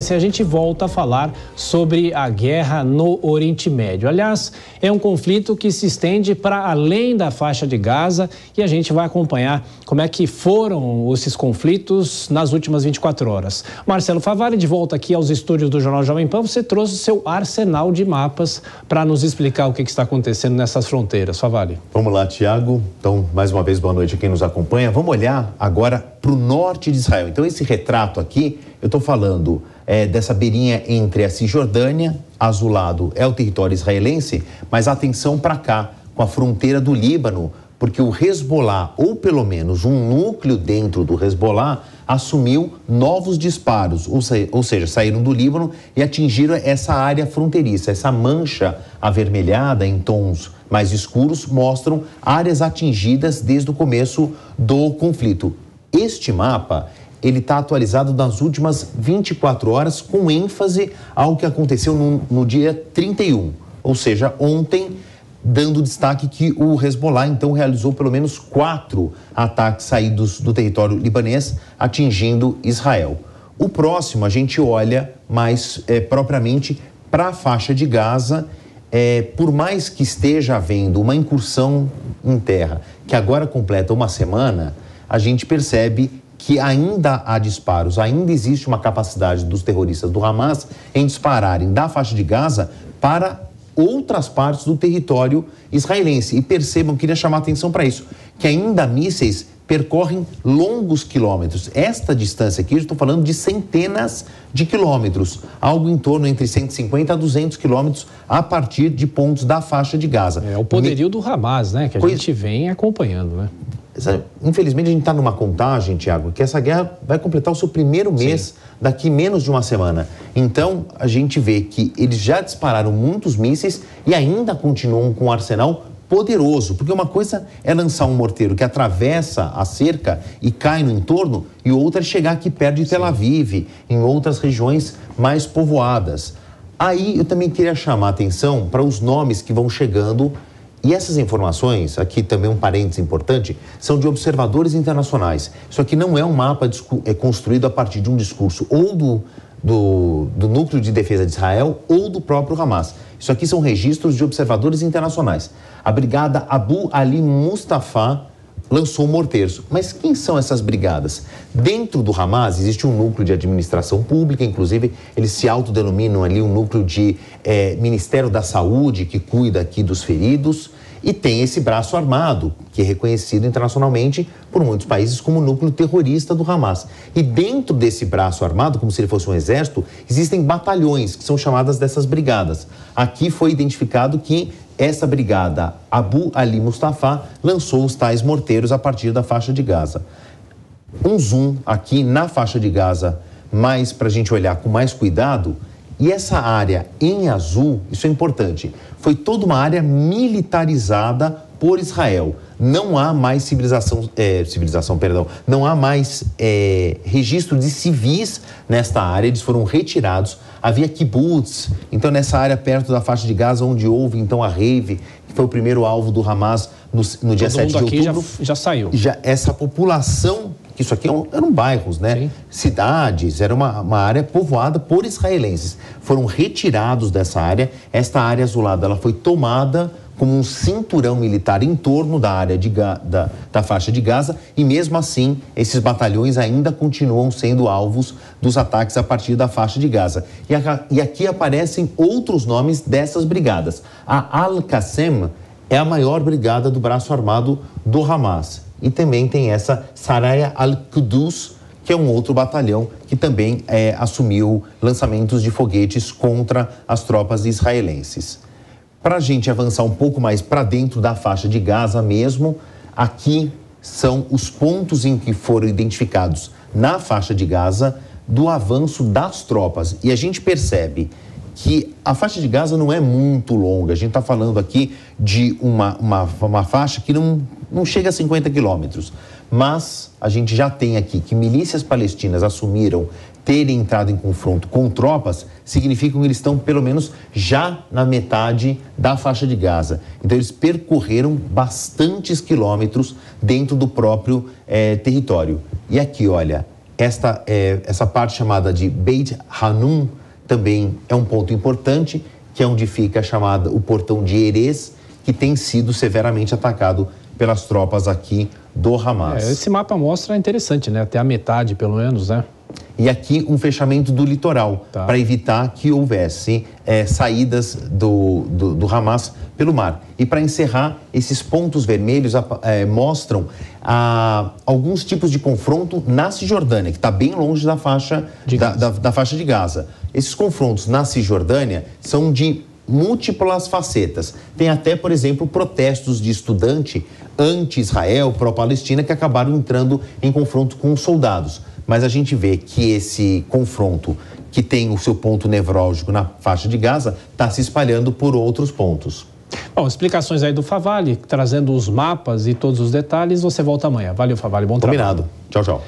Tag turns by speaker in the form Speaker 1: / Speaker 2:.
Speaker 1: A gente volta a falar sobre a guerra no Oriente Médio. Aliás, é um conflito que se estende para além da faixa de Gaza e a gente vai acompanhar como é que foram esses conflitos nas últimas 24 horas. Marcelo Favalli, de volta aqui aos estúdios do Jornal Jovem Pan, você trouxe o seu arsenal de mapas para nos explicar o que está acontecendo nessas fronteiras. Favalli.
Speaker 2: Vamos lá, Tiago. Então, mais uma vez, boa noite a quem nos acompanha. Vamos olhar agora para o norte de Israel. Então, esse retrato aqui, eu estou falando dessa beirinha entre a Cisjordânia, azulado é o território israelense, mas atenção para cá, com a fronteira do Líbano, porque o Hezbollah, ou pelo menos um núcleo dentro do Hezbollah, assumiu novos disparos, ou seja, saíram do Líbano e atingiram essa área fronteiriça. Essa mancha avermelhada em tons mais escuros mostram áreas atingidas desde o começo do conflito. Este mapa, ele está atualizado nas últimas 24 horas, com ênfase ao que aconteceu no dia 31, ou seja, ontem, dando destaque que o Hezbollah, então, realizou pelo menos 4 ataques saídos do território libanês, atingindo Israel. O próximo, a gente olha mais propriamente para a faixa de Gaza. Por mais que esteja havendo uma incursão em terra, que agora completa uma semana, a gente percebe que ainda há disparos, ainda existe uma capacidade dos terroristas do Hamas em dispararem da faixa de Gaza para outras partes do território israelense. E percebam, queria chamar a atenção para isso, que ainda mísseis percorrem longos quilômetros. Esta distância aqui, eu estou falando de centenas de quilômetros, algo em torno entre 150 a 200 quilômetros a partir de pontos da faixa de Gaza.
Speaker 1: É o poderio do Hamas, né, que a gente vem acompanhando, né?
Speaker 2: Infelizmente, a gente está numa contagem, Tiago, que essa guerra vai completar o seu primeiro mês daqui menos de uma semana. Então, a gente vê que eles já dispararam muitos mísseis e ainda continuam com um arsenal poderoso, porque uma coisa é lançar um morteiro que atravessa a cerca e cai no entorno, e outra é chegar aqui perto de Tel Aviv, em outras regiões mais povoadas. Aí eu também queria chamar a atenção para os nomes que vão chegando. E essas informações, aqui também um parênteses importante, são de observadores internacionais. Isso aqui não é um mapa construído a partir de um discurso ou do Núcleo de Defesa de Israel ou do próprio Hamas. Isso aqui são registros de observadores internacionais. A brigada Abu Ali Mustafa lançou morteiros. Mas quem são essas brigadas? Dentro do Hamas existe um núcleo de administração pública, inclusive eles se autodenominam ali um núcleo de Ministério da Saúde, que cuida aqui dos feridos, e tem esse braço armado, que é reconhecido internacionalmente por muitos países como núcleo terrorista do Hamas. E dentro desse braço armado, como se ele fosse um exército, existem batalhões, que são chamadas dessas brigadas. Aqui foi identificado que essa brigada Abu Ali Mustafa lançou os tais morteiros a partir da faixa de Gaza. Um zoom aqui na faixa de Gaza, mais para a gente olhar com mais cuidado. E essa área em azul, isso é importante, foi toda uma área militarizada por Israel. Não há mais não há mais registro de civis nesta área, eles foram retirados. Havia kibbutz, então nessa área perto da faixa de Gaza, onde houve então a rave, que foi o primeiro alvo do Hamas no dia 7 de outubro.
Speaker 1: Já saiu.
Speaker 2: Essa população, que isso aqui eram bairros, né? Sim. Cidades, era uma área povoada por israelenses. Foram retirados dessa área. Esta área azulada, ela foi tomada como um cinturão militar em torno da área da faixa de Gaza, e mesmo assim, esses batalhões ainda continuam sendo alvos dos ataques a partir da faixa de Gaza. E aqui aparecem outros nomes dessas brigadas. A Al-Qassem é a maior brigada do braço armado do Hamas. E também tem essa Saraya al-Qudus, que é um outro batalhão que também assumiu lançamentos de foguetes contra as tropas israelenses. Para a gente avançar um pouco mais para dentro da faixa de Gaza mesmo, aqui são os pontos em que foram identificados na faixa de Gaza do avanço das tropas. E a gente percebe que a faixa de Gaza não é muito longa. A gente está falando aqui de uma faixa que não chega a 50 quilômetros. Mas a gente já tem aqui que milícias palestinas assumiram terem entrado em confronto com tropas, significa que eles estão pelo menos já na metade da faixa de Gaza. Então eles percorreram bastantes quilômetros dentro do próprio território. E aqui, olha, essa parte chamada de Beit Hanun também é um ponto importante, que é onde fica o portão de Erez, que tem sido severamente atacado pelas tropas aqui do Hamas.
Speaker 1: Esse mapa mostra interessante, né? Até a metade, pelo menos, né?
Speaker 2: E aqui um fechamento do litoral, para evitar que houvesse saídas do Hamas pelo mar. E para encerrar, esses pontos vermelhos mostram alguns tipos de confronto na Cisjordânia, que está bem longe da faixa da faixa de Gaza. Esses confrontos na Cisjordânia são de múltiplas facetas. Tem até, por exemplo, protestos de estudante anti-Israel, pró-Palestina, que acabaram entrando em confronto com os soldados. Mas a gente vê que esse confronto, que tem o seu ponto nevrálgico na faixa de Gaza, está se espalhando por outros pontos.
Speaker 1: Bom, explicações aí do Favalli, trazendo os mapas e todos os detalhes. Você volta amanhã. Valeu, Favalli. Bom trabalho.
Speaker 2: Combinado. Tchau, tchau.